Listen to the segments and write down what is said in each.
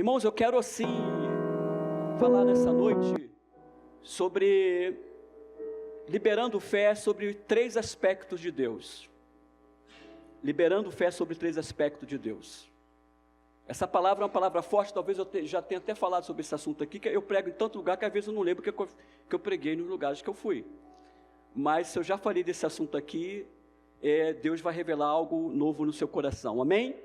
Irmãos, eu quero assim falar nessa noite sobre liberando fé sobre 3 aspectos de Deus. Liberando fé sobre 3 aspectos de Deus. Essa palavra é uma palavra forte, talvez eu já tenha até falado sobre esse assunto aqui, que eu prego em tanto lugar que às vezes eu não lembro que eu preguei nos lugares que eu fui. Mas se eu já falei desse assunto aqui, Deus vai revelar algo novo no seu coração, amém?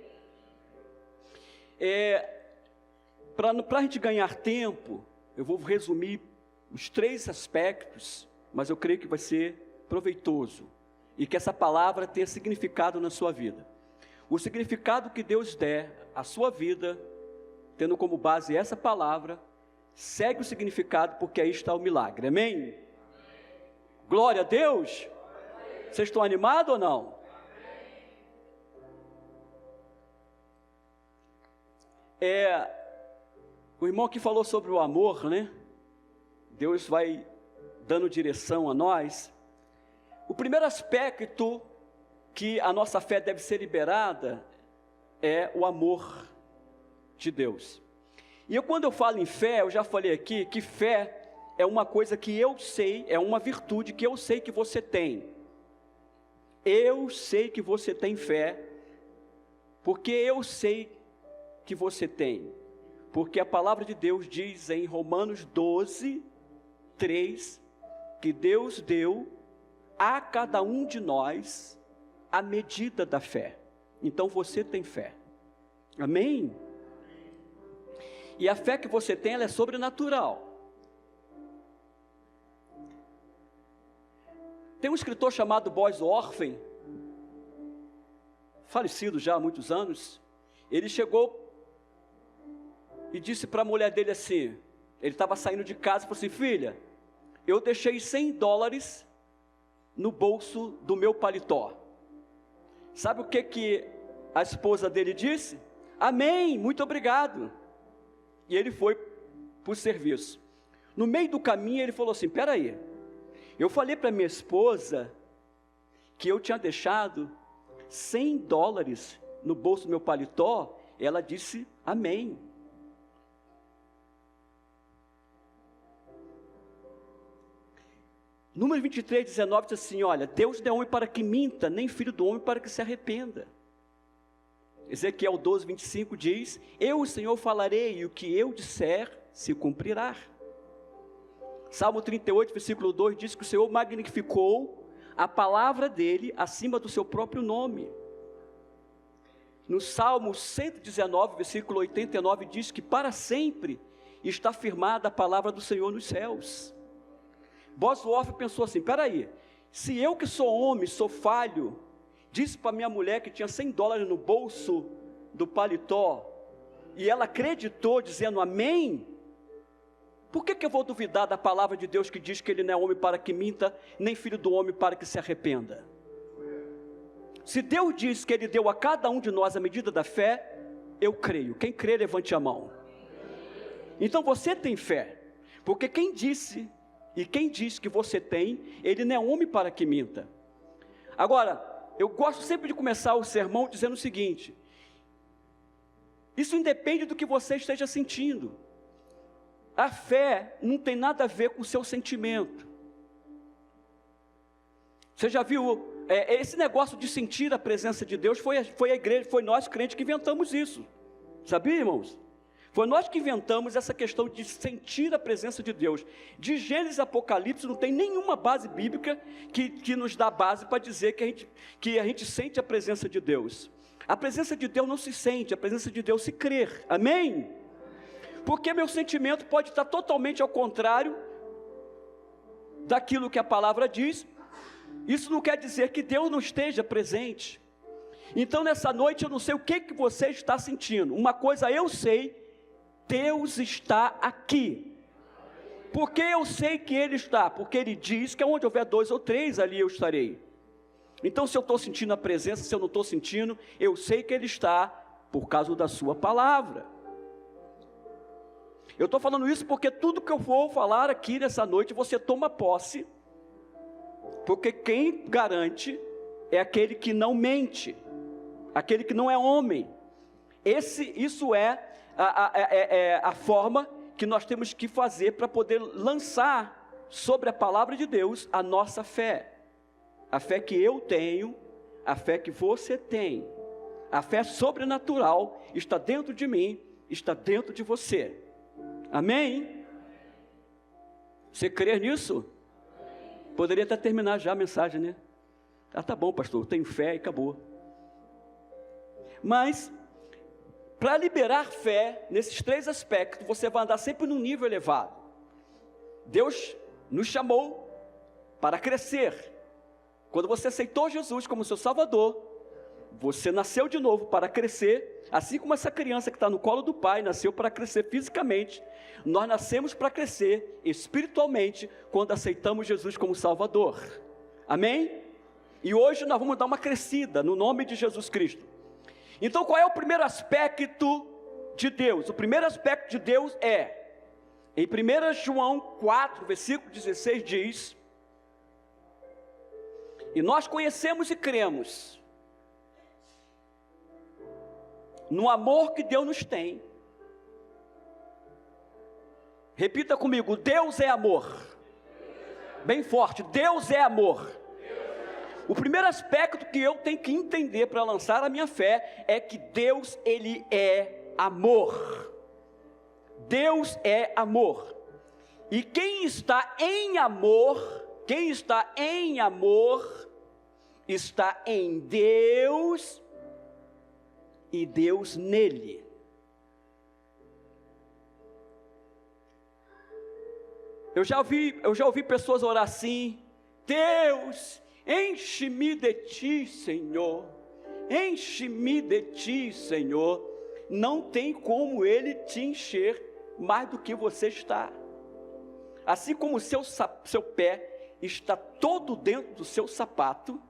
Para a gente ganhar tempo, eu vou resumir os 3 aspectos, mas eu creio que vai ser proveitoso, e que essa palavra tenha significado na sua vida. O significado que Deus der à sua vida, tendo como base essa palavra, segue o significado, porque aí está o milagre, amém? Glória a Deus! Vocês estão animados ou não? O irmão que falou sobre o amor, né? Deus vai dando direção a nós. O primeiro aspecto que a nossa fé deve ser liberada é o amor de Deus. E quando eu falo em fé, eu já falei aqui que fé é uma coisa que eu sei, é uma virtude que eu sei que você tem. Eu sei que você tem fé, porque eu sei que você tem. Porque a palavra de Deus diz em Romanos 12, 3, que Deus deu a cada um de nós a medida da fé. Então você tem fé, amém? E a fé que você tem, ela é sobrenatural. Tem um escritor chamado Boaz Orfen, falecido já há muitos anos. Ele chegou e disse para a mulher dele assim, ele estava saindo de casa e falou assim: filha, eu deixei $100 no bolso do meu paletó. Sabe o que a esposa dele disse? Amém, muito obrigado. E ele foi para o serviço. No meio do caminho ele falou assim: espera aí, eu falei para minha esposa que eu tinha deixado $100 no bolso do meu paletó. Ela disse amém. Número 23, 19 diz assim: olha, Deus não é homem para que minta, nem filho do homem para que se arrependa. Ezequiel 12, 25 diz: eu, o Senhor, falarei, e o que eu disser se cumprirá. Salmo 38, versículo 2 diz que o Senhor magnificou a palavra dele acima do seu próprio nome. No Salmo 119, versículo 89 diz que para sempre está firmada a palavra do Senhor nos céus. Bosworth pensou assim: espera aí, se eu que sou homem, sou falho, disse para minha mulher que tinha $100 no bolso do paletó, e ela acreditou dizendo amém, por que eu vou duvidar da palavra de Deus que diz que ele não é homem para que minta, nem filho do homem para que se arrependa? Se Deus diz que ele deu a cada um de nós a medida da fé, eu creio. Quem crê, levante a mão. Então você tem fé, porque quem disse e quem diz que você tem, ele não é homem para que minta. Agora, eu gosto sempre de começar o sermão dizendo o seguinte: isso independe do que você esteja sentindo. A fé não tem nada a ver com o seu sentimento. Você já viu, esse negócio de sentir a presença de Deus, foi a igreja, foi nós crentes que inventamos isso. Sabia, irmãos? Foi nós que inventamos essa questão de sentir a presença de Deus. De Gênesis a Apocalipse não tem nenhuma base bíblica que nos dá base para dizer que a gente sente a presença de Deus. A presença de Deus não se sente, a presença de Deus se crer, amém? Porque meu sentimento pode estar totalmente ao contrário daquilo que a palavra diz. Isso não quer dizer que Deus não esteja presente. Então nessa noite eu não sei o que você está sentindo. Uma coisa eu sei: Deus está aqui. Por que eu sei que Ele está? Porque Ele diz que onde houver 2 ou 3, ali eu estarei. Então se eu estou sentindo a presença, se eu não estou sentindo, eu sei que Ele está por causa da sua palavra. Eu estou falando isso porque tudo que eu vou falar aqui nessa noite, você toma posse, porque quem garante é aquele que não mente, aquele que não é homem. Isso é a forma que nós temos que fazer para poder lançar sobre a palavra de Deus a nossa fé. A fé que eu tenho, a fé que você tem, a fé sobrenatural está dentro de mim, está dentro de você. Amém? Você crê nisso? Poderia até terminar já a mensagem, né? Ah, tá bom, pastor, eu tenho fé e acabou. Mas, para liberar fé, nesses 3 aspectos, você vai andar sempre num nível elevado. Deus nos chamou para crescer. Quando você aceitou Jesus como seu Salvador, você nasceu de novo para crescer, assim como essa criança que está no colo do pai, nasceu para crescer fisicamente. Nós nascemos para crescer espiritualmente, quando aceitamos Jesus como Salvador. Amém? E hoje nós vamos dar uma crescida, no nome de Jesus Cristo. Então qual é o primeiro aspecto de Deus? O primeiro aspecto de Deus é, em 1 João 4, versículo 16 diz: e nós conhecemos e cremos no amor que Deus nos tem. Repita comigo: Deus é amor. Bem forte: Deus é amor. O primeiro aspecto que eu tenho que entender para lançar a minha fé é que Deus, Ele é amor. Deus é amor. E quem está em amor, está em Deus e Deus nele. Eu já ouvi pessoas orar assim: Deus, enche-me de ti, Senhor. Enche-me de ti, Senhor. Não tem como Ele te encher mais do que você está. Assim como o seu pé está todo dentro do seu sapato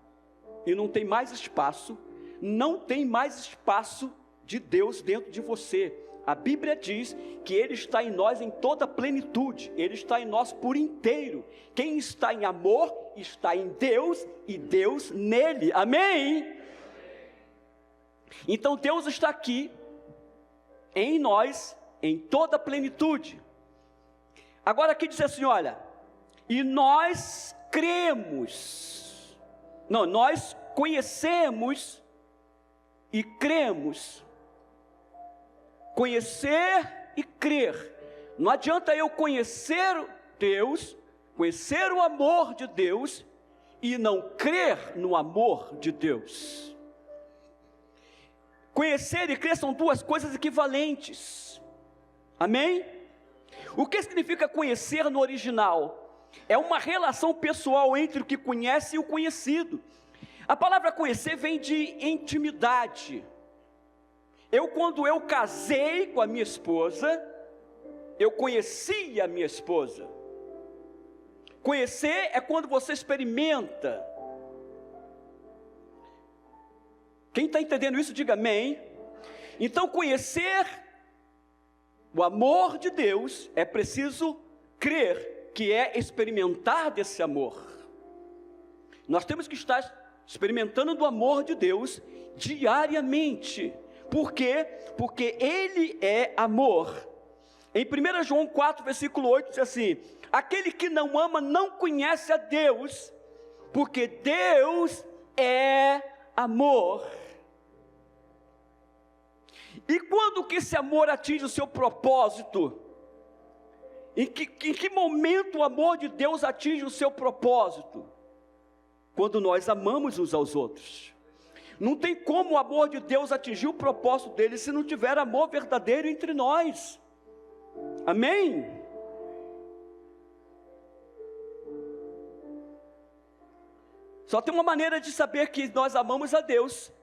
e não tem mais espaço, não tem mais espaço de Deus dentro de você. A Bíblia diz que Ele está em nós em toda a plenitude, Ele está em nós por inteiro. Quem está em amor, está em Deus e Deus nele. Amém? Então Deus está aqui, em nós, em toda a plenitude. Agora aqui diz assim, olha, e nós cremos, não, nós conhecemos e cremos. Conhecer e crer. Não adianta eu conhecer Deus, conhecer o amor de Deus e não crer no amor de Deus. Conhecer e crer são duas coisas equivalentes. Amém? O que significa conhecer no original? É uma relação pessoal entre o que conhece e o conhecido. A palavra conhecer vem de intimidade. Quando eu casei com a minha esposa, eu conheci a minha esposa. Conhecer é quando você experimenta. Quem está entendendo isso, diga amém. Então, conhecer o amor de Deus, é preciso crer, que é experimentar desse amor. Nós temos que estar experimentando do amor de Deus diariamente. Por quê? Porque Ele é amor. Em 1 João 4, versículo 8, diz assim: aquele que não ama não conhece a Deus, porque Deus é amor. E quando que esse amor atinge o seu propósito? Em que momento o amor de Deus atinge o seu propósito? Quando nós amamos uns aos outros. Não tem como o amor de Deus atingir o propósito dele se não tiver amor verdadeiro entre nós. Amém? Só tem uma maneira de saber que nós amamos a Deus,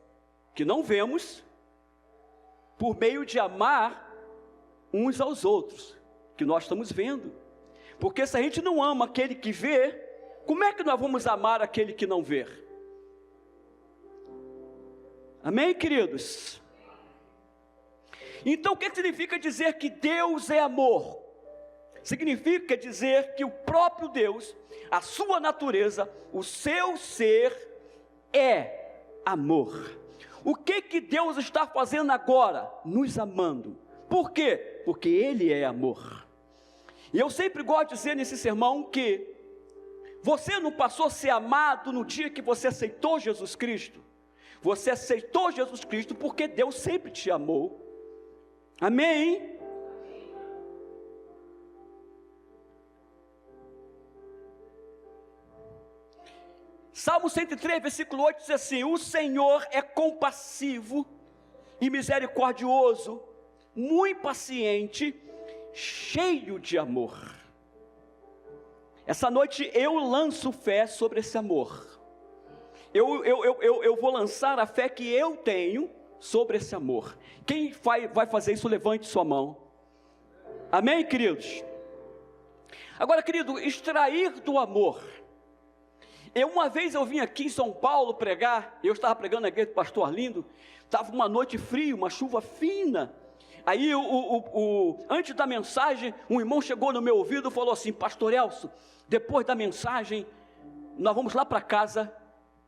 que não vemos, por meio de amar uns aos outros, que nós estamos vendo. Porque se a gente não ama aquele que vê, como é que nós vamos amar aquele que não vê? Amém, queridos? Então, o que significa dizer que Deus é amor? Significa dizer que o próprio Deus, a sua natureza, o seu ser é amor. O que Deus está fazendo agora? Nos amando. Por quê? Porque Ele é amor. E eu sempre gosto de dizer nesse sermão que você não passou a ser amado no dia que você aceitou Jesus Cristo. Você aceitou Jesus Cristo porque Deus sempre te amou. Amém? Salmo 103, versículo 8 diz assim: o Senhor é compassivo e misericordioso, muito paciente, cheio de amor. Essa noite eu lanço fé sobre esse amor. Eu vou lançar a fé que eu tenho sobre esse amor. Quem vai fazer isso, levante sua mão. Amém, queridos? Agora, querido, extrair do amor. Uma vez eu vim aqui em São Paulo pregar, eu estava pregando na igreja do pastor Arlindo, estava uma noite fria, uma chuva fina. Aí, antes da mensagem, um irmão chegou no meu ouvido e falou assim: pastor Elcio, depois da mensagem, nós vamos lá para casa,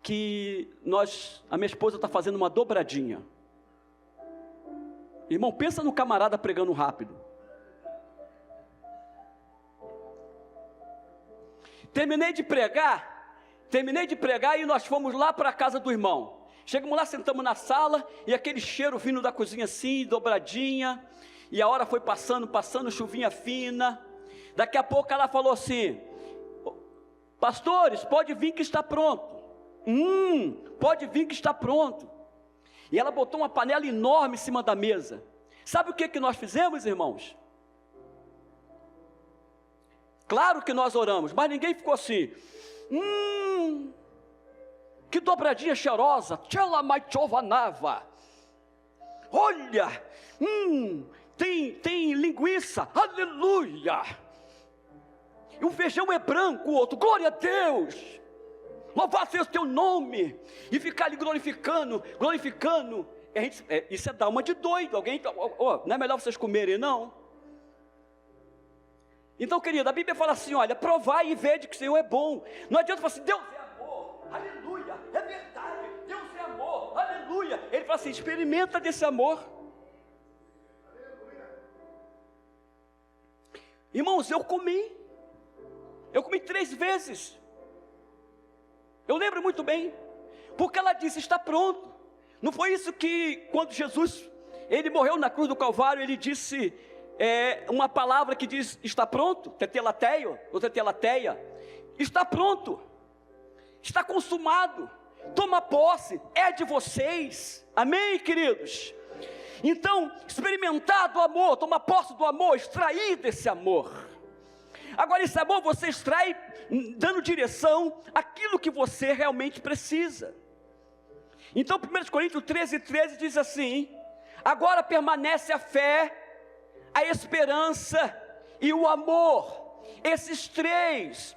que a minha esposa está fazendo uma dobradinha. Irmão, pensa no camarada pregando rápido. Terminei de pregar e nós fomos lá para a casa do irmão. Chegamos lá, sentamos na sala, e aquele cheiro vindo da cozinha assim, dobradinha, e a hora foi passando, chuvinha fina. Daqui a pouco ela falou assim: pastores, pode vir que está pronto. Pode vir que está pronto. E ela botou uma panela enorme em cima da mesa. Sabe o que nós fizemos, irmãos? Claro que nós oramos, mas ninguém ficou assim: que dobradinha cheirosa, olha, tem linguiça, aleluia. E o feijão é branco, o outro, glória a Deus, louvado seja o teu nome, e ficar ali glorificando, isso é dar uma de doido. Alguém, não é melhor vocês comerem, não? Então, querido, a Bíblia fala assim: olha, provai e vede que o Senhor é bom. Não adianta falar assim: Deus é amor, aleluia, é verdade, Deus é amor, aleluia. Ele fala assim: experimenta desse amor. Irmãos, eu comi 3 vezes. Eu lembro muito bem, porque ela disse: está pronto. Não foi isso que, quando Jesus, ele morreu na cruz do Calvário, ele disse uma palavra que diz: está pronto, tetelateio, ou tetelateia, está pronto, está consumado, toma posse, é de vocês. Amém, queridos? Então, experimentar do amor, tomar posse do amor, extrair desse amor. Agora, esse amor você extrai dando direção àquilo que você realmente precisa. Então, 1 Coríntios 13 diz assim: agora permanece a fé, a esperança e o amor, esses 3,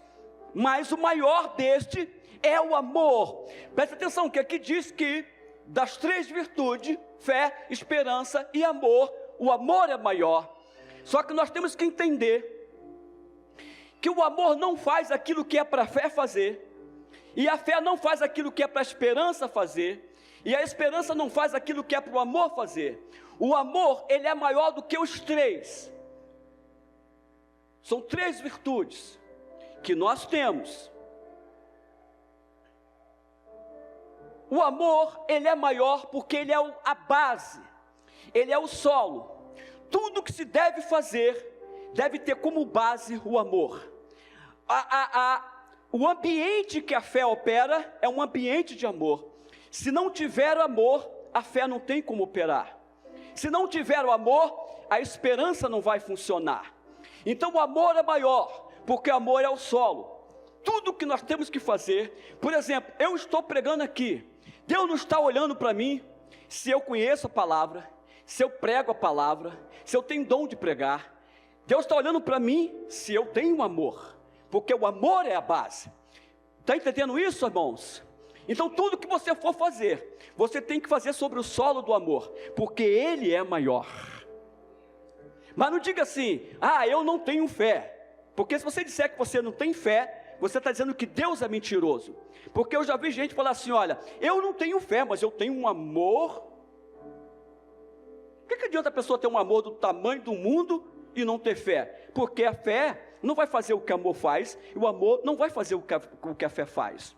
mas o maior deste é o amor. Presta atenção que aqui diz que das 3 virtudes, fé, esperança e amor, o amor é maior. Só que nós temos que entender que o amor não faz aquilo que é para a fé fazer, e a fé não faz aquilo que é para a esperança fazer, e a esperança não faz aquilo que é para o amor fazer. O amor, ele é maior do que os 3. São 3 virtudes que nós temos. O amor, ele é maior porque ele é a base, ele é o solo. Tudo que se deve fazer, deve ter como base o amor. O ambiente que a fé opera é um ambiente de amor. Se não tiver amor, a fé não tem como operar. Se não tiver o amor, a esperança não vai funcionar. Então o amor é maior, porque o amor é o solo. Tudo que nós temos que fazer, por exemplo, eu estou pregando aqui, Deus não está olhando para mim se eu conheço a palavra, se eu prego a palavra, se eu tenho dom de pregar. Deus está olhando para mim se eu tenho amor, porque o amor é a base. Está entendendo isso, irmãos? Então tudo que você for fazer, você tem que fazer sobre o solo do amor, porque ele é maior. Mas não diga assim: eu não tenho fé, porque se você disser que você não tem fé, você está dizendo que Deus é mentiroso. Porque eu já vi gente falar assim, olha, eu não tenho fé, mas eu tenho um amor. Por que adianta a pessoa ter um amor do tamanho do mundo e não ter fé? Porque a fé não vai fazer o que o amor faz, e o amor não vai fazer o que a fé faz.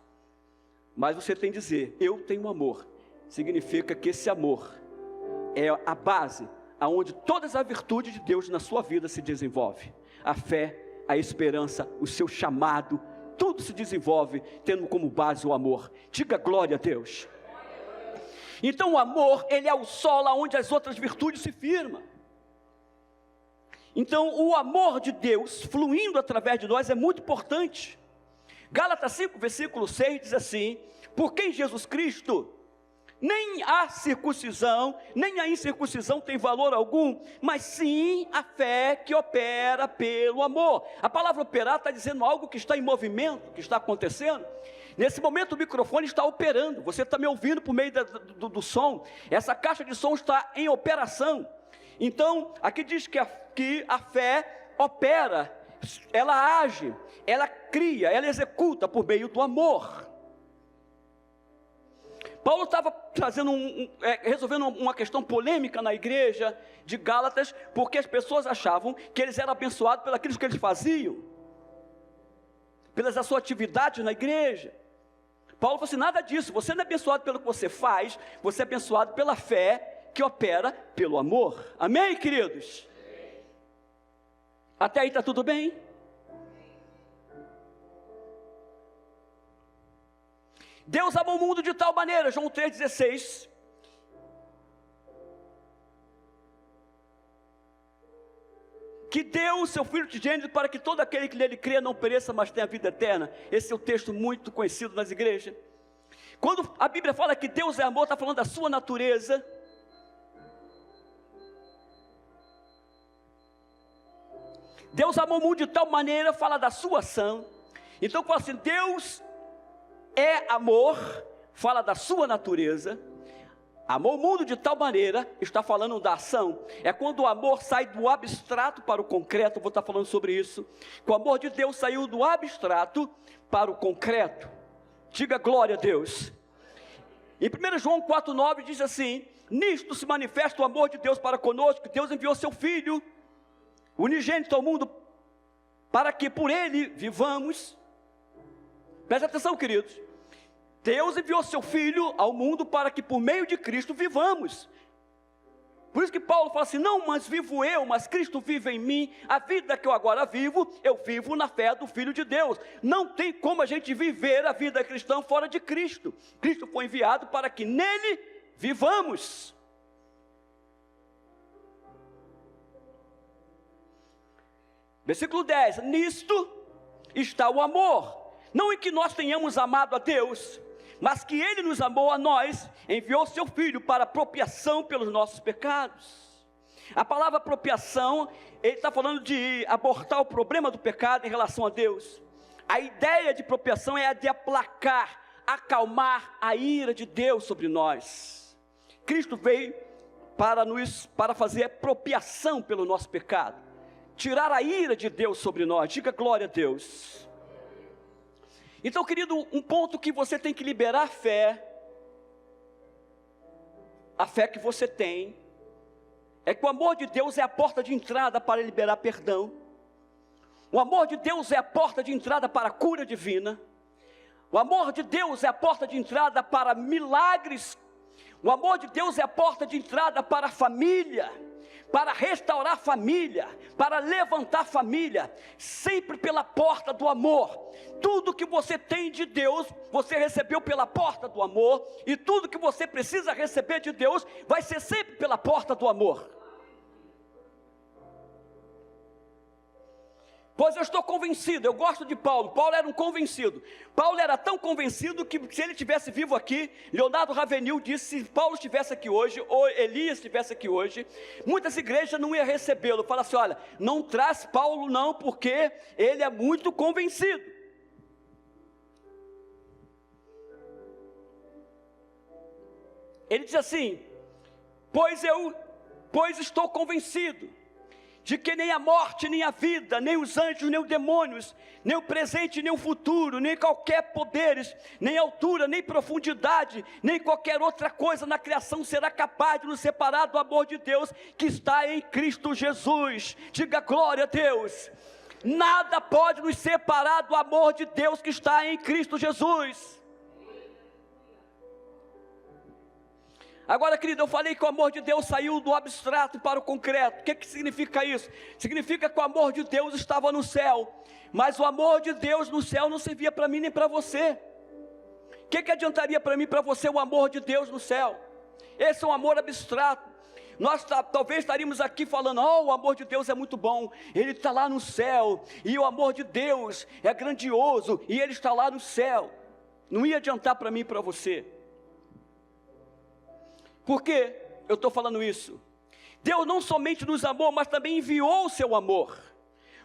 Mas você tem que dizer, eu tenho amor. Significa que esse amor é a base aonde todas as virtudes de Deus na sua vida se desenvolve. A fé, a esperança, o seu chamado, tudo se desenvolve tendo como base o amor. Diga glória a Deus. Então o amor, ele é o solo onde as outras virtudes se firmam. Então o amor de Deus fluindo através de nós é muito importante. Gálatas 5, versículo 6 diz assim, porque em Jesus Cristo nem a circuncisão, nem a incircuncisão tem valor algum, mas sim a fé que opera pelo amor. A palavra operar está dizendo algo que está em movimento, que está acontecendo. Nesse momento o microfone está operando, você está me ouvindo por meio do som, essa caixa de som está em operação. Então, aqui diz que a fé opera, ela age, ela cria, ela executa por meio do amor. Paulo estava resolvendo uma questão polêmica na igreja de Gálatas, porque as pessoas achavam que eles eram abençoados pelos que eles faziam, pelas suas atividades na igreja. Paulo falou assim, nada disso, você não é abençoado pelo que você faz, você é abençoado pela fé que opera pelo amor. Amém, queridos? Até aí está tudo bem? Deus amou o mundo de tal maneira, João 3,16, que deu o seu Filho unigênito para que todo aquele que nele crê não pereça, mas tenha vida eterna. Esse é o texto muito conhecido nas igrejas. Quando a Bíblia fala que Deus é amor, está falando da sua natureza. Deus amou o mundo de tal maneira, fala da sua ação. Então fala assim, Deus é amor, fala da sua natureza. Amou o mundo de tal maneira, está falando da ação. É quando o amor sai do abstrato para o concreto, vou estar falando sobre isso. Que o amor de Deus saiu do abstrato para o concreto. Diga glória a Deus. Em 1 João 4,9 diz assim, nisto se manifesta o amor de Deus para conosco, que Deus enviou seu Filho unigênito ao mundo, para que por ele vivamos. Presta atenção, queridos. Deus enviou seu Filho ao mundo para que por meio de Cristo vivamos. Por isso que Paulo fala assim, não, mas vivo eu, mas Cristo vive em mim. A vida que eu agora vivo, eu vivo na fé do Filho de Deus. Não tem como a gente viver a vida cristã fora de Cristo. Cristo foi enviado para que nele vivamos. Versículo 10, nisto está o amor. Não em que nós tenhamos amado a Deus, mas que Ele nos amou a nós, enviou seu Filho para apropriação pelos nossos pecados. A palavra apropriação, ele está falando de abortar o problema do pecado em relação a Deus. A ideia de apropriação é a de aplacar, acalmar a ira de Deus sobre nós. Cristo veio para fazer apropriação pelo nosso pecado, tirar a ira de Deus sobre nós. Diga glória a Deus. Então, querido, um ponto que você tem que liberar a fé que você tem, é que o amor de Deus é a porta de entrada para liberar perdão. O amor de Deus é a porta de entrada para a cura divina. O amor de Deus é a porta de entrada para milagres. O amor de Deus é a porta de entrada para a família, para restaurar a família, para levantar a família, sempre pela porta do amor. Tudo que você tem de Deus, você recebeu pela porta do amor, e tudo que você precisa receber de Deus, vai ser sempre pela porta do amor. Pois eu estou convencido, eu gosto de Paulo. Paulo era um convencido. Paulo era tão convencido que se ele estivesse vivo aqui, Leonardo Ravenil disse, se Paulo estivesse aqui hoje, ou Elias estivesse aqui hoje, muitas igrejas não iam recebê-lo. Fala assim, olha, não traz Paulo não, porque ele é muito convencido. Ele diz assim, pois estou convencido de que nem a morte, nem a vida, nem os anjos, nem os demônios, nem o presente, nem o futuro, nem qualquer poderes, nem altura, nem profundidade, nem qualquer outra coisa na criação será capaz de nos separar do amor de Deus que está em Cristo Jesus. Diga glória a Deus. Nada pode nos separar do amor de Deus que está em Cristo Jesus. Agora, querido, eu falei que o amor de Deus saiu do abstrato para o concreto. O que significa isso? Significa que o amor de Deus estava no céu, mas o amor de Deus no céu não servia para mim nem para você. O que adiantaria para mim e para você o amor de Deus no céu? Esse é um amor abstrato. Nós talvez estaríamos aqui falando, o amor de Deus é muito bom, Ele está lá no céu, e o amor de Deus é grandioso, e Ele está lá no céu. Não ia adiantar para mim e para você. Por que eu estou falando isso? Deus não somente nos amou, mas também enviou o seu amor.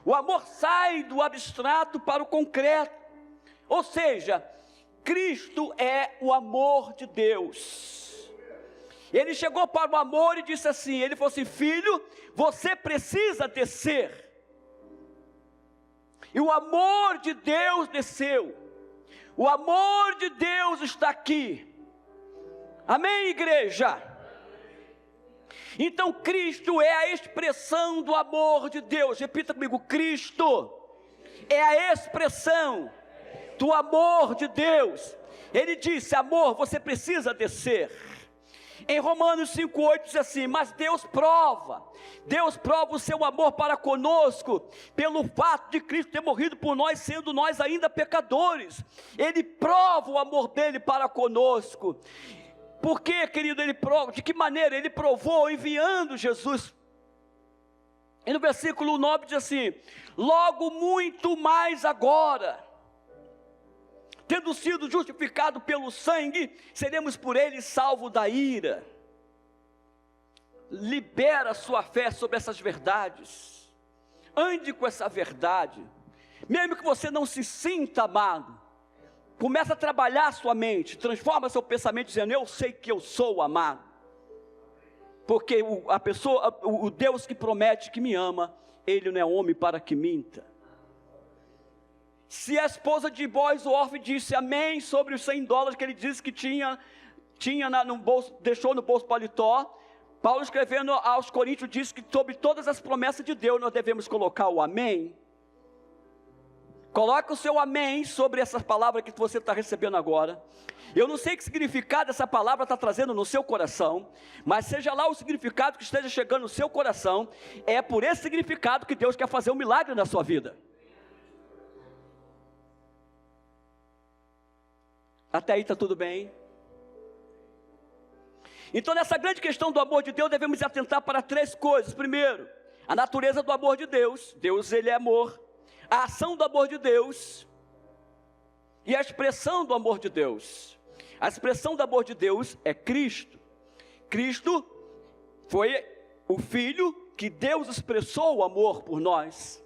O amor sai do abstrato para o concreto. Ou seja, Cristo é o amor de Deus. Ele chegou para o amor e disse assim, ele falou assim, filho, você precisa descer. E o amor de Deus desceu. O amor de Deus está aqui. Amém, igreja? Então Cristo é a expressão do amor de Deus. Repita comigo, Cristo é a expressão do amor de Deus. Ele disse, amor, você precisa descer. Em Romanos 5,8 diz assim, mas Deus prova o seu amor para conosco, pelo fato de Cristo ter morrido por nós, sendo nós ainda pecadores. Ele prova o amor dele para conosco. Por que, querido, ele prova? De que maneira? Ele provou enviando Jesus. E no versículo 9 diz assim, logo muito mais agora, tendo sido justificado pelo sangue, seremos por ele salvos da ira. Libera a sua fé sobre essas verdades. Ande com essa verdade. Mesmo que você não se sinta amado, começa a trabalhar a sua mente, transforma seu pensamento dizendo, eu sei que eu sou amado. Porque o Deus que promete que me ama, Ele não é homem para que minta. Se a esposa de Boaz, o órfão, disse amém sobre os $100 que ele disse que tinha no bolso, deixou no bolso paletó, Paulo escrevendo aos Coríntios diz que sobre todas as promessas de Deus nós devemos colocar o amém. Coloque o seu amém sobre essa palavra que você está recebendo agora. Eu não sei que significado essa palavra está trazendo no seu coração, mas seja lá o significado que esteja chegando no seu coração, é por esse significado que Deus quer fazer um milagre na sua vida. Até aí está tudo bem? Então nessa grande questão do amor de Deus, devemos atentar para 3 coisas. Primeiro, a natureza do amor de Deus. Deus, Ele é amor. A ação do amor de Deus e a expressão do amor de Deus. A expressão do amor de Deus é Cristo. Cristo foi o Filho que Deus expressou o amor por nós.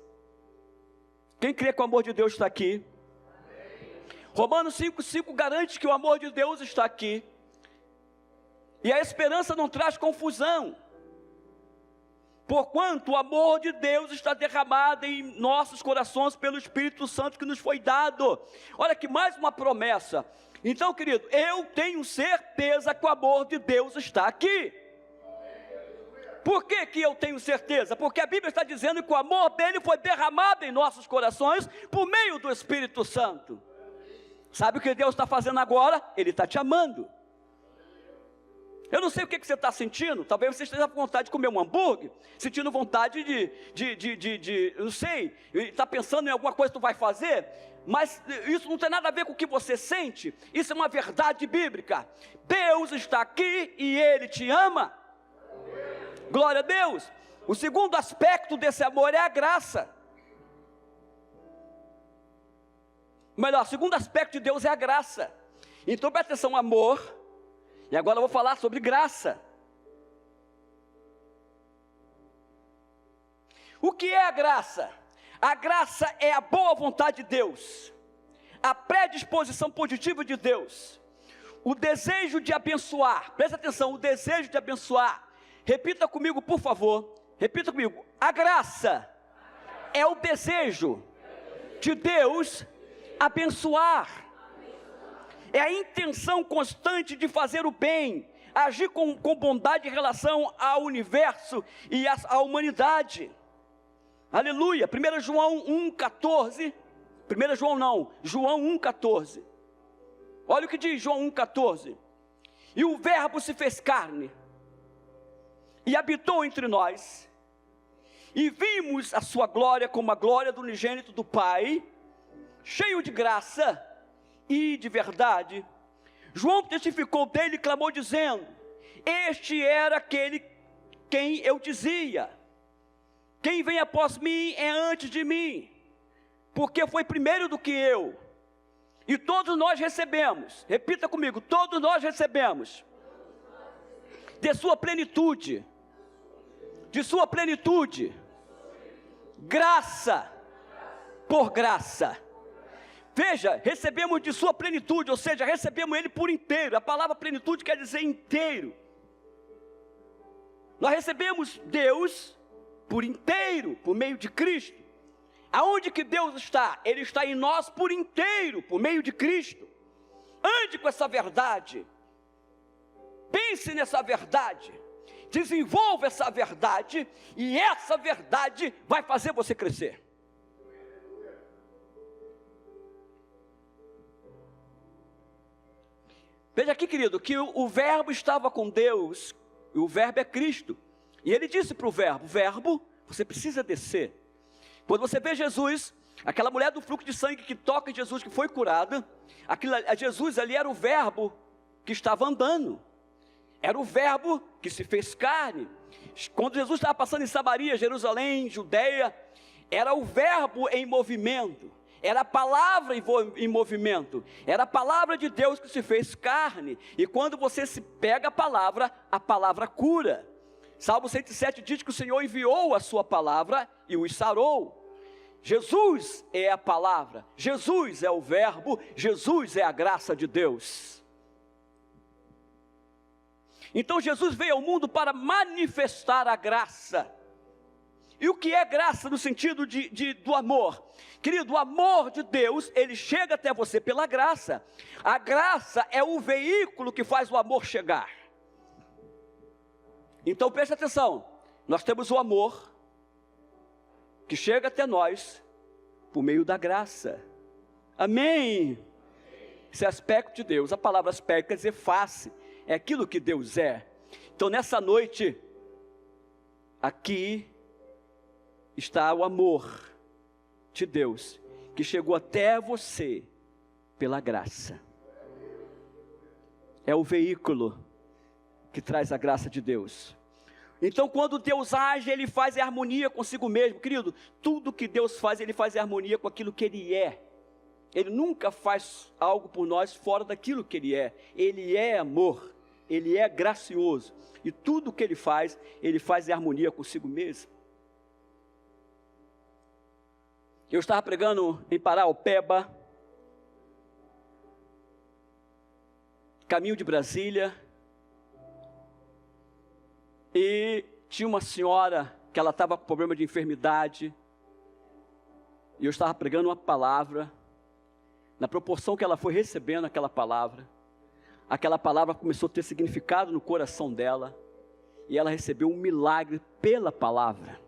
Quem crê que o amor de Deus está aqui? Romanos 5,5 garante que o amor de Deus está aqui. E a esperança não traz confusão. Porquanto o amor de Deus está derramado em nossos corações pelo Espírito Santo que nos foi dado. Olha que mais uma promessa. Então, querido, eu tenho certeza que o amor de Deus está aqui. Por que eu tenho certeza? Porque a Bíblia está dizendo que o amor dele foi derramado em nossos corações por meio do Espírito Santo. Sabe o que Deus está fazendo agora? Ele está te amando. Eu não sei o que você está sentindo. Talvez você esteja com vontade de comer um hambúrguer, sentindo vontade não sei, está pensando em alguma coisa que tu vai fazer, mas isso não tem nada a ver com o que você sente. Isso é uma verdade bíblica. Deus está aqui e Ele te ama. Glória a Deus. O segundo aspecto desse amor é a graça. Melhor, o segundo aspecto de Deus é a graça. Então presta atenção, amor. E agora eu vou falar sobre graça. O que é a graça? A graça é a boa vontade de Deus, a predisposição positiva de Deus, o desejo de abençoar. Presta atenção, o desejo de abençoar. Repita comigo, por favor. Repita comigo: a graça é o desejo de Deus abençoar. É a intenção constante de fazer o bem, agir com bondade em relação ao universo e à humanidade. Aleluia. 1 João 1,14. João 1,14. Olha o que diz João 1,14. E o verbo se fez carne e habitou entre nós, e vimos a sua glória como a glória do unigênito do Pai, cheio de graça e de verdade. João testificou dele e clamou dizendo: este era aquele quem eu dizia: quem vem após mim é antes de mim, porque foi primeiro do que eu. E todos nós recebemos, repita comigo, todos nós recebemos de sua plenitude, graça por graça. Veja, recebemos de sua plenitude, ou seja, recebemos ele por inteiro. A palavra plenitude quer dizer inteiro. Nós recebemos Deus por inteiro, por meio de Cristo. Aonde que Deus está? Ele está em nós por inteiro, por meio de Cristo. Ande com essa verdade, pense nessa verdade, desenvolva essa verdade, e essa verdade vai fazer você crescer. Veja aqui, querido, que o verbo estava com Deus, e o verbo é Cristo, e ele disse para o verbo, você precisa descer. Quando você vê Jesus, aquela mulher do fluxo de sangue que toca em Jesus, que foi curada, Jesus ali era o verbo que estava andando, era o verbo que se fez carne. Quando Jesus estava passando em Samaria, Jerusalém, Judeia, era o verbo em movimento, era a palavra em movimento, era a palavra de Deus que se fez carne. E quando você se pega a palavra cura. Salmo 107 diz que o Senhor enviou a sua palavra e os sarou. Jesus é a palavra, Jesus é o verbo, Jesus é a graça de Deus. Então Jesus veio ao mundo para manifestar a graça. E o que é graça no sentido do amor? Querido, o amor de Deus, ele chega até você pela graça. A graça é o veículo que faz o amor chegar. Então preste atenção, nós temos o amor que chega até nós por meio da graça. Amém? Esse é aspecto de Deus. A palavra aspecto quer dizer face, é aquilo que Deus é. Então nessa noite, aqui está o amor de Deus, que chegou até você pela graça. É o veículo que traz a graça de Deus. Então quando Deus age, Ele faz em harmonia consigo mesmo. Querido, tudo que Deus faz, Ele faz em harmonia com aquilo que Ele é. Ele nunca faz algo por nós fora daquilo que Ele é. Ele é amor, Ele é gracioso. E tudo que Ele faz em harmonia consigo mesmo. Eu estava pregando em Paraopeba, caminho de Brasília, e tinha uma senhora que ela estava com problema de enfermidade, e eu estava pregando uma palavra. Na proporção que ela foi recebendo aquela palavra começou a ter significado no coração dela, e ela recebeu um milagre pela palavra.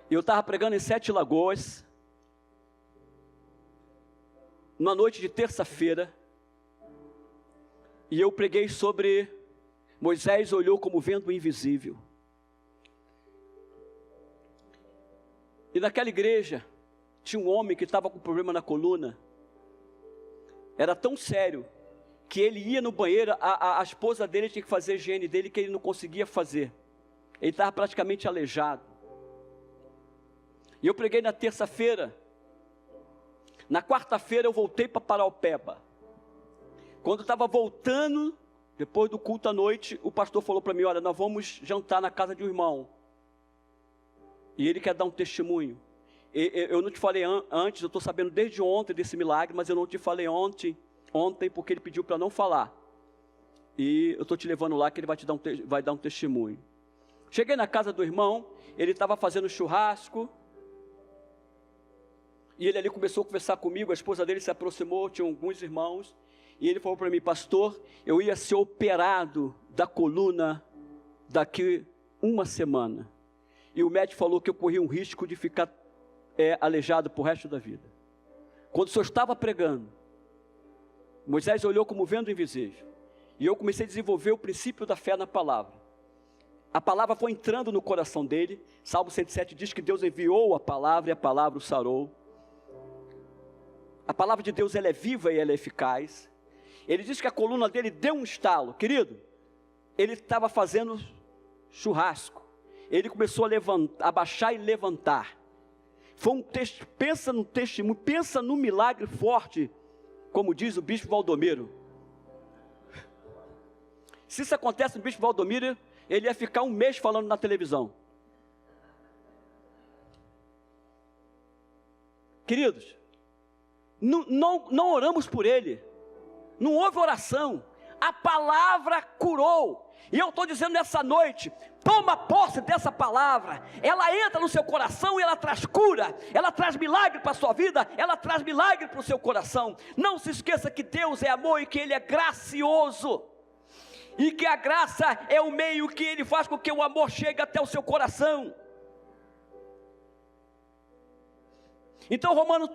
Eu estava pregando em 7 Lagoas, numa noite de terça-feira, e eu preguei sobre Moisés olhou como vendo o invisível. E naquela igreja, tinha um homem que estava com problema na coluna. Era tão sério, que ele ia no banheiro, a esposa dele tinha que fazer a higiene dele, que ele não conseguia fazer. Ele estava praticamente aleijado. E eu preguei na terça-feira. Na quarta-feira eu voltei para Paraopeba. Quando eu estava voltando, depois do culto à noite, o pastor falou para mim: olha, nós vamos jantar na casa de um irmão, e ele quer dar um testemunho. Eu não te falei antes, eu estou sabendo desde ontem desse milagre, mas eu não te falei ontem porque ele pediu para não falar. e eu estou te levando lá que ele vai dar um testemunho. Cheguei na casa do irmão, ele estava fazendo churrasco, e ele ali começou a conversar comigo, a esposa dele se aproximou, tinha alguns irmãos, e ele falou para mim: pastor, eu ia ser operado da coluna daqui uma semana, e o médico falou que eu corria um risco de ficar aleijado para o resto da vida. Quando o senhor estava pregando, Moisés olhou como vendo o invisível, e eu comecei a desenvolver o princípio da fé na palavra. A palavra foi entrando no coração dele. Salmo 107 diz que Deus enviou a palavra e a palavra o sarou. A palavra de Deus, ela é viva e ela é eficaz. Ele diz que a coluna dele deu um estalo. Querido, ele estava fazendo churrasco, ele começou a levantar, abaixar e levantar. Foi um texto, pensa no testemunho, pensa no milagre forte, como diz o bispo Valdomiro. Se isso acontece no bispo Valdomiro, ele ia ficar um mês falando na televisão. Queridos, não oramos por ele, não houve oração, a palavra curou. E eu estou dizendo nessa noite, toma posse dessa palavra, ela entra no seu coração e ela traz cura, ela traz milagre para a sua vida, ela traz milagre para o seu coração. Não se esqueça que Deus é amor e que Ele é gracioso, e que a graça é o meio que Ele faz com que o amor chegue até o seu coração. Então Romanos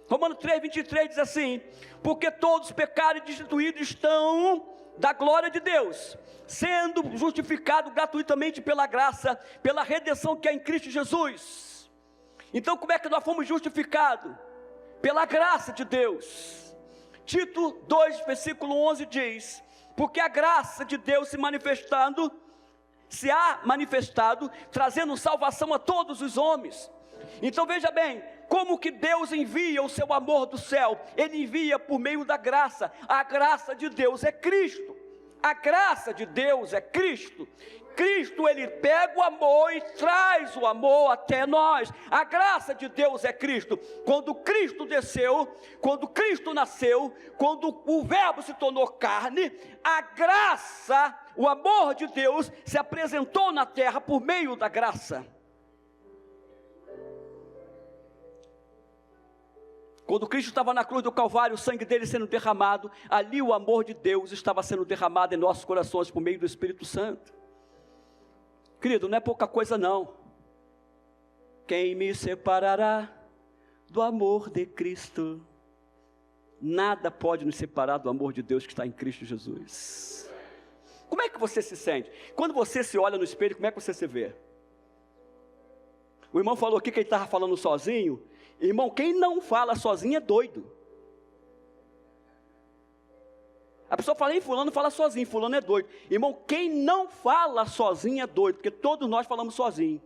3:23 diz assim: porque todos pecaram e destituídos estão da glória de Deus, sendo justificado gratuitamente pela graça, pela redenção que é em Cristo Jesus. Então como é que nós fomos justificados? Pela graça de Deus. Tito 2, versículo 11 diz: porque a graça de Deus se há manifestado, trazendo salvação a todos os homens. Então veja bem, como que Deus envia o seu amor do céu? Ele envia por meio da graça. A graça de Deus é Cristo. A graça de Deus é Cristo. Cristo, Ele pega o amor e traz o amor até nós. A graça de Deus é Cristo. Quando Cristo desceu, quando Cristo nasceu, quando o Verbo se tornou carne, a graça, o amor de Deus se apresentou na terra por meio da graça. Quando Cristo estava na cruz do Calvário, o sangue dele sendo derramado, ali o amor de Deus estava sendo derramado em nossos corações por meio do Espírito Santo. Querido, não é pouca coisa não. Quem me separará do amor de Cristo? Nada pode nos separar do amor de Deus que está em Cristo Jesus. Como é que você se sente? Quando você se olha no espelho, como é que você se vê? O irmão falou aqui que ele estava falando sozinho. Irmão, quem não fala sozinho é doido. A pessoa fala: em fulano fala sozinho, fulano é doido. Irmão, quem não fala sozinho é doido, porque todos nós falamos sozinho.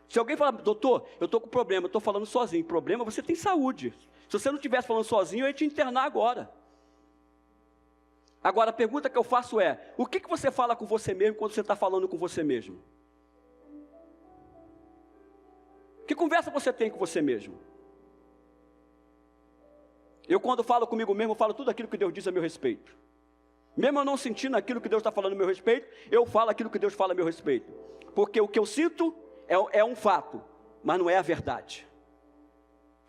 Se alguém falar: doutor, eu estou com problema, eu estou falando sozinho. Problema, você tem saúde. Se você não estivesse falando sozinho, eu ia te internar agora. Agora, a pergunta que eu faço é: o que você fala com você mesmo quando você está falando com você mesmo? Que conversa você tem com você mesmo? Eu, quando falo comigo mesmo, falo tudo aquilo que Deus diz a meu respeito. Mesmo eu não sentindo aquilo que Deus está falando a meu respeito, eu falo aquilo que Deus fala a meu respeito. Porque o que eu sinto é um fato, mas não é a verdade.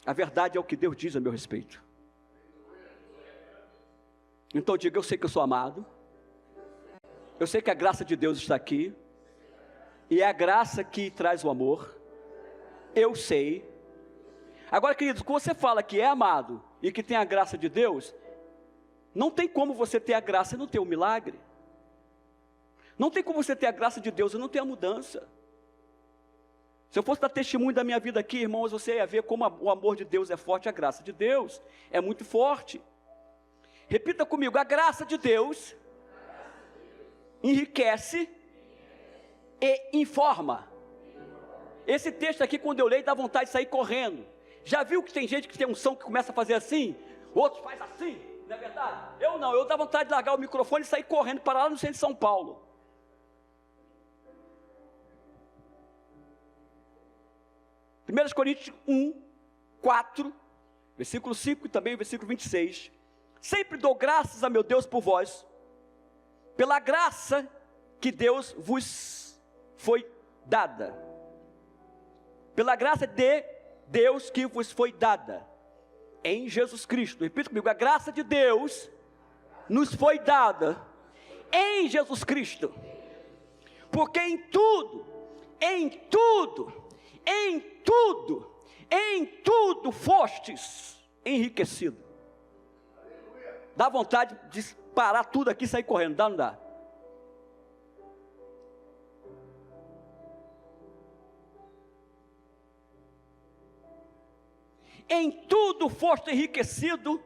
A verdade é o que Deus diz a meu respeito. Então diga: eu sei que eu sou amado, eu sei que a graça de Deus está aqui, e é a graça que traz o amor. Eu sei. Agora, queridos, quando você fala que é amado e que tem a graça de Deus, não tem como você ter a graça e não ter o milagre. Não tem como você ter a graça de Deus e não ter a mudança. Se eu fosse dar testemunho da minha vida aqui, irmãos, você ia ver como o amor de Deus é forte, a graça de Deus é muito forte. Repita comigo: a graça de Deus enriquece e informa. Esse texto aqui, quando eu leio, dá vontade de sair correndo. Já viu que tem gente que tem unção que começa a fazer assim? Outros faz assim, não é verdade? Eu não, eu dá vontade de largar o microfone e sair correndo para lá no centro de São Paulo. 1 Coríntios 1, 4, versículo 5 e também o versículo 26. Sempre dou graças a meu Deus por vós, pela graça que Deus vos foi dada. Pela graça de Deus que vos foi dada em Jesus Cristo. Repita comigo: a graça de Deus nos foi dada em Jesus Cristo. Porque em tudo fostes enriquecido. Dá vontade de parar tudo aqui e sair correndo, dá ou não dá? Em tudo foste enriquecido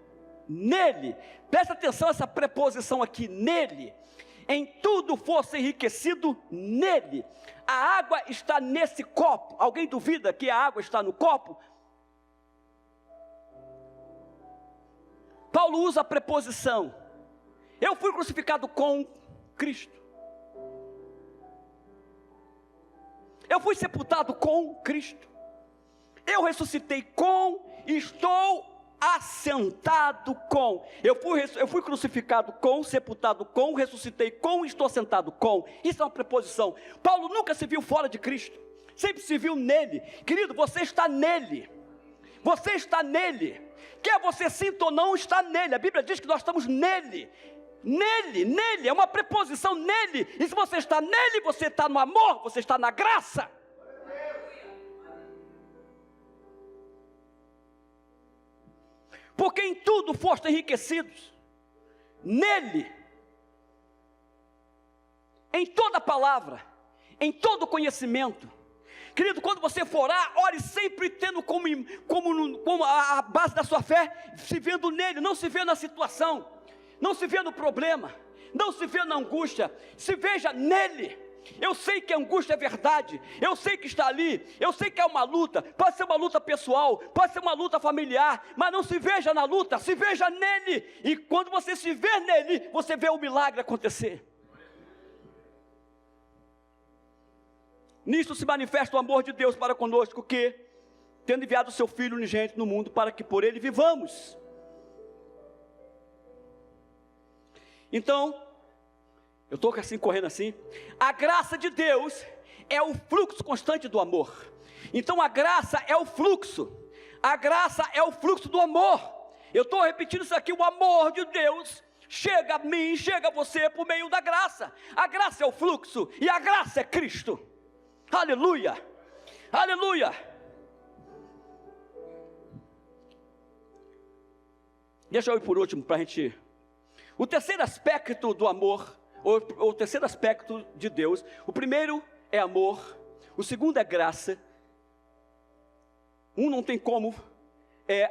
nele. Presta atenção essa preposição aqui, nele. Em tudo foste enriquecido nele. A água está nesse copo. Alguém duvida que a água está no copo? Paulo usa a preposição: eu fui crucificado com Cristo. Eu fui sepultado com Cristo. Eu ressuscitei com, estou assentado com. Eu fui crucificado com, sepultado com, ressuscitei com, estou assentado com. Isso é uma preposição. Paulo nunca se viu fora de Cristo, sempre se viu nele. Querido, você está nele. Você está nele. Quer você sinta ou não, está nele. A Bíblia diz que nós estamos nele. Nele, é uma preposição, nele. E se você está nele, você está no amor, você está na graça. Porque em tudo foste enriquecidos nele, em toda palavra, em todo conhecimento. Querido, quando você for orar, ore sempre tendo como a base da sua fé, se vendo nele, não se vê na situação, não se vê no problema, não se vê na angústia, se veja nele. Eu sei que a angústia é verdade, eu sei que está ali, eu sei que é uma luta, pode ser uma luta pessoal, pode ser uma luta familiar, mas não se veja na luta, se veja nele. E quando você se vê nele, você vê o milagre acontecer. Nisso se manifesta o amor de Deus para conosco, que, tendo enviado o seu Filho unigênito no mundo, para que por ele vivamos. Então, eu estou assim, correndo assim. A graça de Deus é o fluxo constante do amor. Então a graça é o fluxo. A graça é o fluxo do amor. Eu estou repetindo isso aqui: o amor de Deus chega a mim, chega a você por meio da graça. A graça é o fluxo e a graça é Cristo. Aleluia, aleluia. Deixa eu ir por último para a gente. O terceiro aspecto do amor, o terceiro aspecto de Deus. O primeiro é amor, o segundo é graça. Um não tem como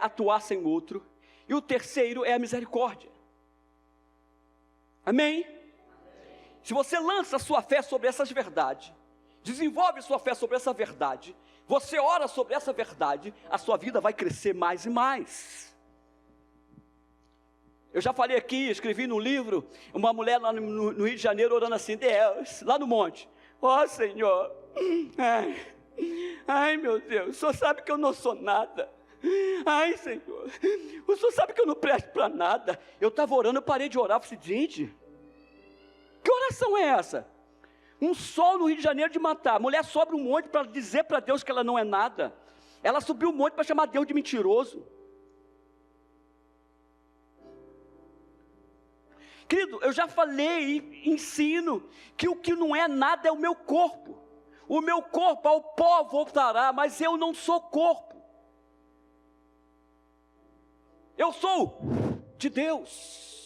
atuar sem o outro. E o terceiro é a misericórdia. Amém? Se você lança a sua fé sobre essas verdades, desenvolve sua fé sobre essa verdade, você ora sobre essa verdade, a sua vida vai crescer mais e mais. Eu já falei aqui, escrevi no livro, uma mulher lá no Rio de Janeiro orando assim: Deus, lá no monte, ó Senhor, ai meu Deus, o Senhor sabe que eu não sou nada, ai Senhor, o Senhor sabe que eu não presto para nada. Eu estava orando, eu parei de orar, falei: gente, que oração é essa? Um sol no Rio de Janeiro de matar, a mulher sobe um monte para dizer para Deus que ela não é nada. Ela subiu um monte para chamar Deus de mentiroso. Querido, eu já falei e ensino que o que não é nada é o meu corpo. O meu corpo ao pó voltará, mas eu não sou corpo. Eu sou de Deus.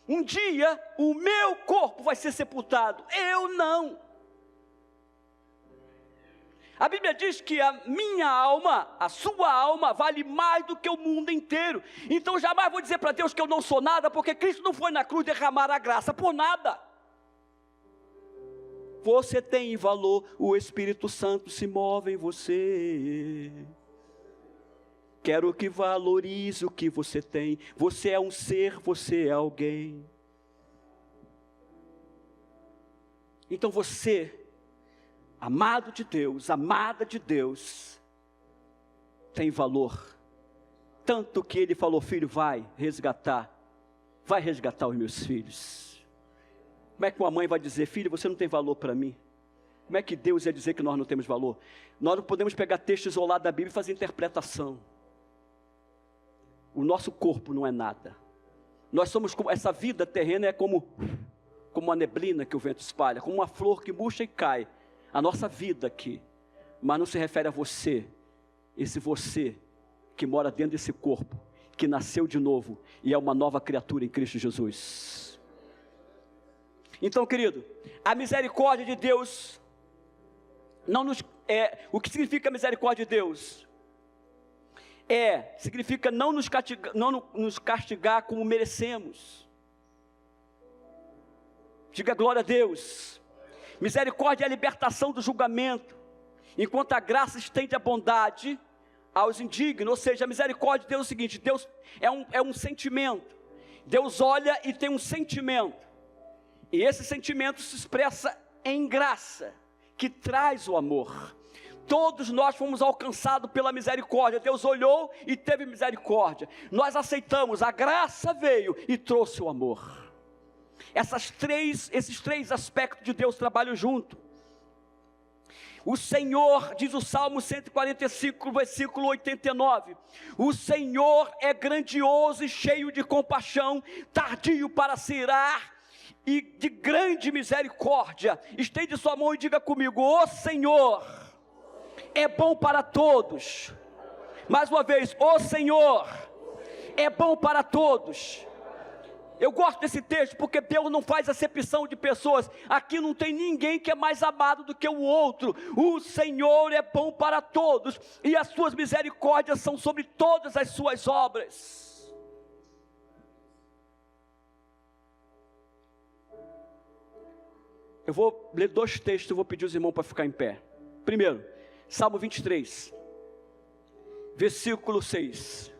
Um dia o meu corpo vai ser sepultado, eu não. A Bíblia diz que a minha alma, a sua alma, vale mais do que o mundo inteiro. Então jamais vou dizer para Deus que eu não sou nada, porque Cristo não foi na cruz derramar a graça por nada. Você tem valor, o Espírito Santo se move em você. Quero que valorize o que você tem. Você é um ser, você é alguém. Então você, amado de Deus, amada de Deus, tem valor. tanto que ele falou: filho, vai resgatar os meus filhos. Como é que uma mãe vai dizer: filho, você não tem valor para mim? Como é que Deus ia dizer que nós não temos valor? Nós não podemos pegar texto isolado da Bíblia e fazer interpretação. O nosso corpo não é nada. Nós somos como, essa vida terrena é como uma neblina que o vento espalha, como uma flor que murcha e cai. A nossa vida aqui, mas não se refere a você, esse você que mora dentro desse corpo, que nasceu de novo e é uma nova criatura em Cristo Jesus. Então, querido, a misericórdia de Deus o que significa a misericórdia de Deus? Significa não nos castigar como merecemos. Diga glória a Deus. Misericórdia é a libertação do julgamento, enquanto a graça estende a bondade aos indignos. Ou seja, a misericórdia de Deus é o seguinte: Deus é um sentimento. Deus olha e tem um sentimento, e esse sentimento se expressa em graça, que traz o amor. Todos nós fomos alcançados pela misericórdia. Deus olhou e teve misericórdia. Nós aceitamos, a graça veio e trouxe o amor. Esses três aspectos de Deus trabalham junto. O Senhor, diz o Salmo 145, versículo 89, o Senhor é grandioso e cheio de compaixão, tardio para se irar e de grande misericórdia. Estende sua mão e diga comigo: o Senhor é bom para todos. Mais uma vez: o Senhor é bom para todos. Eu gosto desse texto porque Deus não faz acepção de pessoas. Aqui não tem ninguém que é mais amado do que o outro. O Senhor é bom para todos, e as suas misericórdias são sobre todas as suas obras. Eu vou ler 2 textos, eu vou pedir os irmãos para ficar em pé. Primeiro, Salmo 23, versículo 6.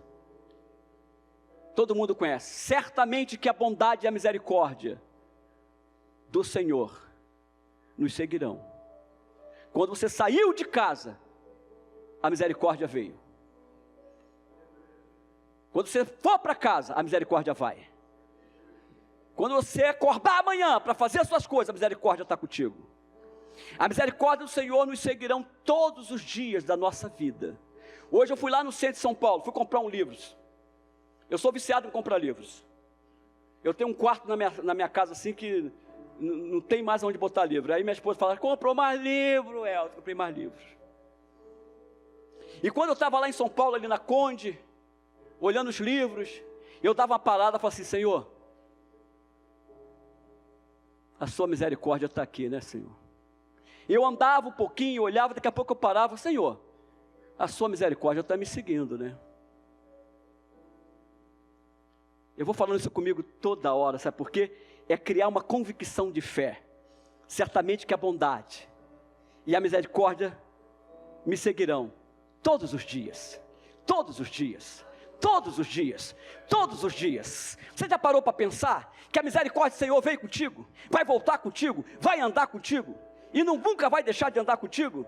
Todo mundo conhece. Certamente que a bondade e a misericórdia do Senhor nos seguirão. Quando você saiu de casa, a misericórdia veio. Quando você for para casa, a misericórdia vai. Quando você acordar amanhã para fazer as suas coisas, a misericórdia está contigo. A misericórdia do Senhor nos seguirão todos os dias da nossa vida. Hoje eu fui lá no centro de São Paulo, fui comprar um livro. Eu sou viciado em comprar livros. Eu tenho um quarto na minha casa assim que não tem mais onde botar livro. Aí minha esposa fala: comprou mais livro, Elton. Comprei mais livros. E quando eu estava lá em São Paulo, ali na Conde, olhando os livros, eu dava uma parada e falava assim: Senhor, a sua misericórdia está aqui, né, Senhor? Eu andava um pouquinho, olhava, daqui a pouco eu parava: Senhor, a sua misericórdia está me seguindo, né? Eu vou falando isso comigo toda hora, sabe por quê? É criar uma convicção de fé. Certamente que a bondade e a misericórdia me seguirão todos os dias, todos os dias, todos os dias, todos os dias. Você já parou para pensar que a misericórdia do Senhor veio contigo, vai voltar contigo, vai andar contigo, e nunca vai deixar de andar contigo?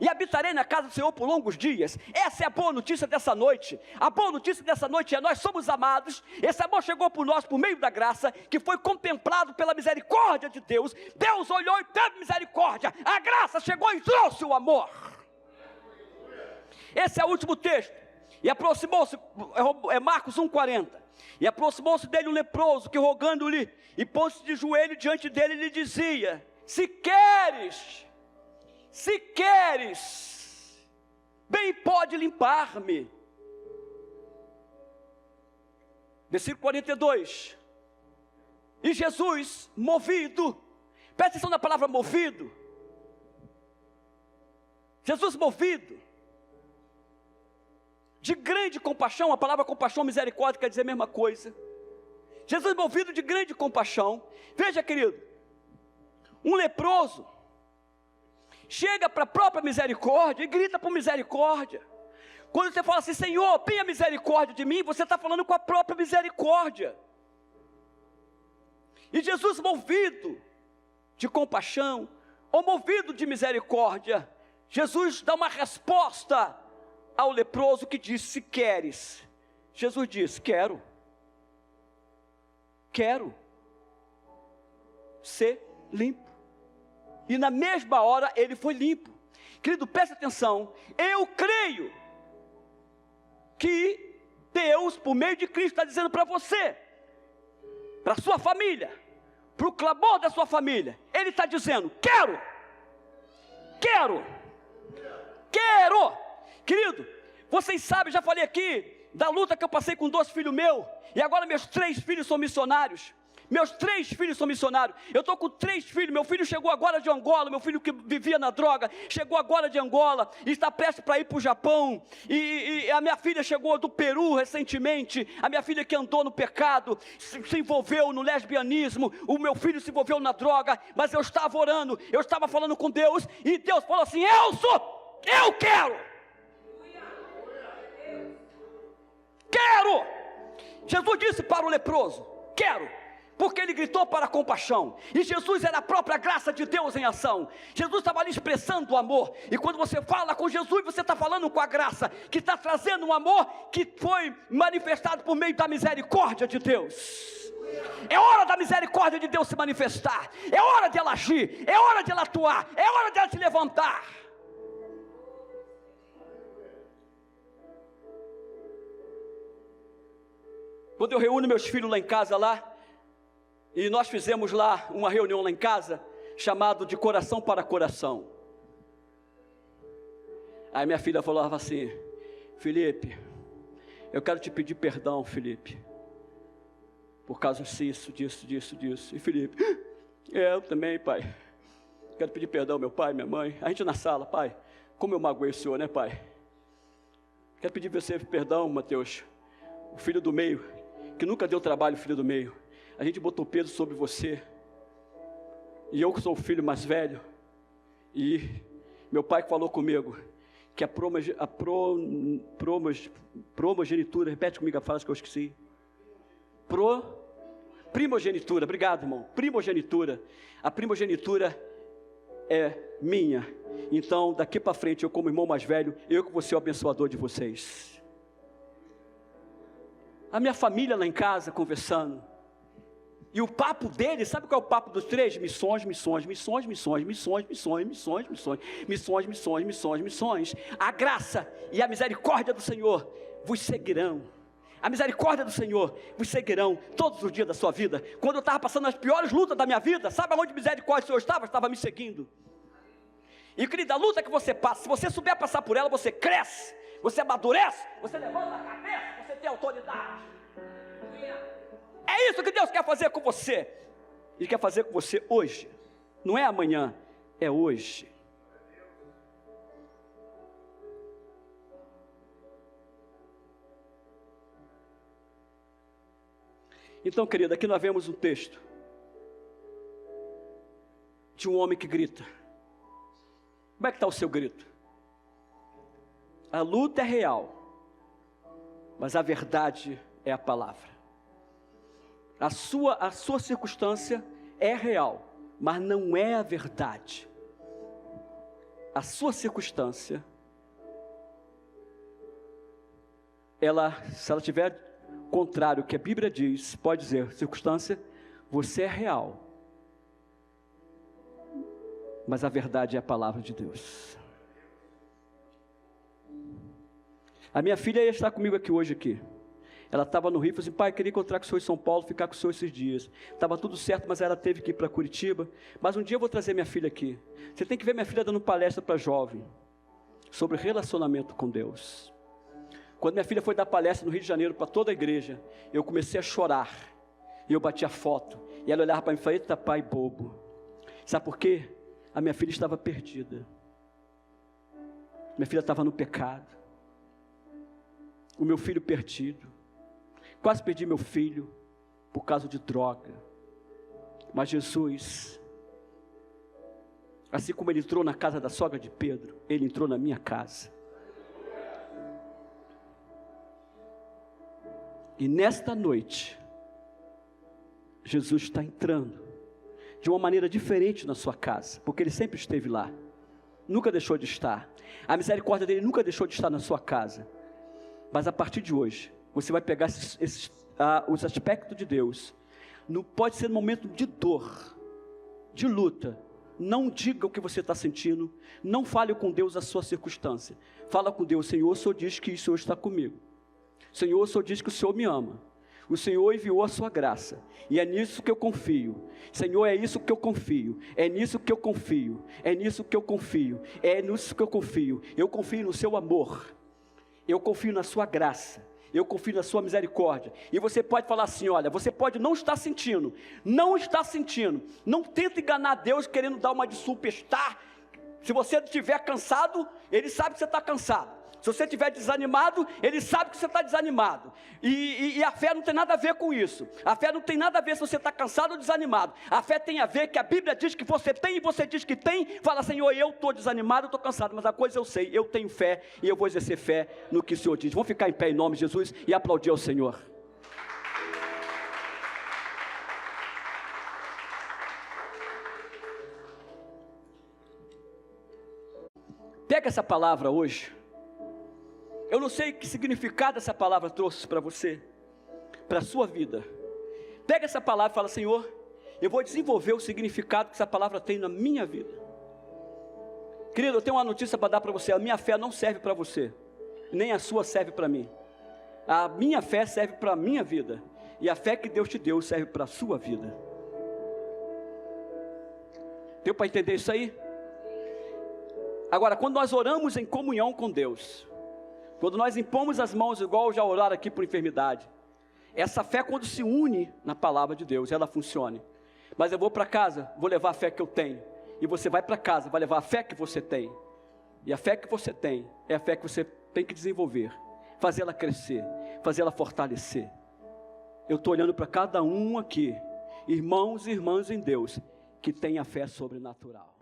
E habitarei na casa do Senhor por longos dias. Essa é a boa notícia dessa noite. A boa notícia dessa noite é: nós somos amados. Esse amor chegou por nós por meio da graça, que foi contemplado pela misericórdia de Deus. Deus olhou e teve misericórdia. A graça chegou e trouxe o amor. Esse é o último texto. E aproximou-se, é Marcos 1,40. E aproximou-se dele um leproso, que rogando-lhe, e pôs-se de joelho diante dele, e lhe dizia: se queres, bem pode limpar-me. Versículo 42. E Jesus, movido, presta atenção na palavra movido. Jesus movido de grande compaixão. A palavra compaixão, misericórdia, quer dizer a mesma coisa. Jesus movido de grande compaixão. Veja, querido, um leproso chega para a própria misericórdia e grita por misericórdia. Quando você fala assim: Senhor, tenha misericórdia de mim, você está falando com a própria misericórdia. E Jesus, movido de compaixão, ou movido de misericórdia, Jesus dá uma resposta ao leproso que disse: se queres. Jesus disse: quero ser limpo. E na mesma hora ele foi limpo. Querido, preste atenção, eu creio que Deus, por meio de Cristo, está dizendo para você, para a sua família, para o clamor da sua família, Ele está dizendo: quero. Querido, vocês sabem, já falei aqui da luta que eu passei com 2 filhos meus, e agora meus 3 filhos são missionários. Eu estou com 3 filhos. Meu filho chegou agora de Angola. Meu filho que vivia na droga chegou agora de Angola e está prestes para ir para o Japão. E a minha filha chegou do Peru recentemente. A minha filha que andou no pecado, se envolveu no lesbianismo. O meu filho se envolveu na droga. Mas eu estava orando, eu estava falando com Deus, e Deus falou assim: eu quero. Jesus disse para o leproso: quero. Porque ele gritou para a compaixão, e Jesus era a própria graça de Deus em ação. Jesus estava ali expressando o amor, e quando você fala com Jesus, você está falando com a graça, que está trazendo um amor que foi manifestado por meio da misericórdia de Deus. É hora da misericórdia de Deus se manifestar, é hora de ela agir, é hora de ela atuar, é hora de ela se levantar. Quando eu reúno meus filhos lá em casa, e nós fizemos lá uma reunião lá em casa, chamado de coração para coração. Aí minha filha falava assim: Felipe, eu quero te pedir perdão, Felipe, por causa disso. E Felipe: eu também, pai, quero pedir perdão, meu pai, minha mãe. A gente na sala: pai, como eu magoei o senhor, né, pai? Quero pedir você perdão, Mateus, o filho do meio, que nunca deu trabalho, filho do meio. A gente botou peso sobre você, e eu que sou o filho mais velho, e meu pai que falou comigo, que a primogenitura, repete comigo a frase que eu esqueci, primogenitura, obrigado irmão, a primogenitura é minha, então daqui para frente eu como irmão mais velho, eu que vou ser o abençoador de vocês. A minha família lá em casa conversando, e o papo deles, sabe qual é o papo dos 3? Missões. A graça e a misericórdia do Senhor vos seguirão. A misericórdia do Senhor vos seguirão todos os dias da sua vida. Quando eu estava passando as piores lutas da minha vida, sabe aonde a misericórdia do Senhor estava? Estava me seguindo. E querida, a luta que você passa, se você souber passar por ela, você cresce, você amadurece, você levanta a cabeça, você tem autoridade. É isso que Deus quer fazer com você. Ele quer fazer com você hoje. Não é amanhã, é hoje. Então, querida, aqui nós vemos um texto de um homem que grita. Como é que está o seu grito? A luta é real, mas a verdade é a palavra. A sua circunstância é real, mas não é a verdade. A sua circunstância, se ela tiver contrário ao que a Bíblia diz, pode dizer: circunstância, você é real, mas a verdade é a palavra de Deus. A minha filha ia estar comigo aqui hoje aqui. Ela estava no Rio, falou assim: pai, queria encontrar com o senhor em São Paulo, ficar com o senhor esses dias. Estava tudo certo, mas ela teve que ir para Curitiba. Mas um dia eu vou trazer minha filha aqui. Você tem que ver minha filha dando palestra para jovem, sobre relacionamento com Deus. Quando minha filha foi dar palestra no Rio de Janeiro para toda a igreja, eu comecei a chorar. E eu bati a foto. E ela olhava para mim e falava: eita pai bobo. Sabe por quê? A minha filha estava perdida. Minha filha estava no pecado. O meu filho perdido. Quase perdi meu filho por causa de droga. Mas Jesus, assim como ele entrou na casa da sogra de Pedro, ele entrou na minha casa. E nesta noite, Jesus está entrando de uma maneira diferente na sua casa, porque ele sempre esteve lá. nunca deixou de estar. A misericórdia dele nunca deixou de estar na sua casa. Mas a partir de hoje, você vai pegar os aspectos de Deus. Pode ser no momento de dor, de luta. Não diga o que você está sentindo. Não fale com Deus a sua circunstância. Fala com Deus: Senhor, o Senhor diz que o Senhor está comigo. Senhor, o Senhor diz que o Senhor me ama. O Senhor enviou a sua graça, e é nisso que eu confio. Senhor, é isso que eu confio, é nisso que eu confio, é nisso que eu confio, é nisso que eu confio. Eu confio no seu amor, eu confio na sua graça, eu confio na sua misericórdia. E você pode falar assim: olha, você pode não estar sentindo, não tenta enganar Deus querendo dar uma de superstar. Se você estiver cansado, Ele sabe que você está cansado. Se você estiver desanimado, Ele sabe que você está desanimado. E a fé não tem nada a ver com isso. A fé não tem nada a ver se você está cansado ou desanimado. A fé tem a ver que a Bíblia diz que você tem e você diz que tem. Fala: Senhor, eu estou desanimado, eu estou cansado, mas a coisa eu sei, eu tenho fé e eu vou exercer fé no que o Senhor diz. Vamos ficar em pé em nome de Jesus e aplaudir ao Senhor. Pega essa palavra hoje. Eu não sei que significado essa palavra trouxe para você, para a sua vida. Pega essa palavra e fala: Senhor, eu vou desenvolver o significado que essa palavra tem na minha vida. Querido, eu tenho uma notícia para dar para você. A minha fé não serve para você, nem a sua serve para mim. A minha fé serve para a minha vida, e a fé que Deus te deu serve para a sua vida. Deu para entender isso aí? Agora, quando nós oramos em comunhão com Deus, quando nós impomos as mãos, igual já oraram aqui por enfermidade, essa fé, quando se une na palavra de Deus, ela funciona. Mas eu vou para casa, vou levar a fé que eu tenho, e você vai para casa, vai levar a fé que você tem, e a fé que você tem, é a fé que você tem que desenvolver, fazê-la crescer, fazê-la fortalecer. Eu estou olhando para cada um aqui, irmãos e irmãs em Deus, que tem a fé sobrenatural.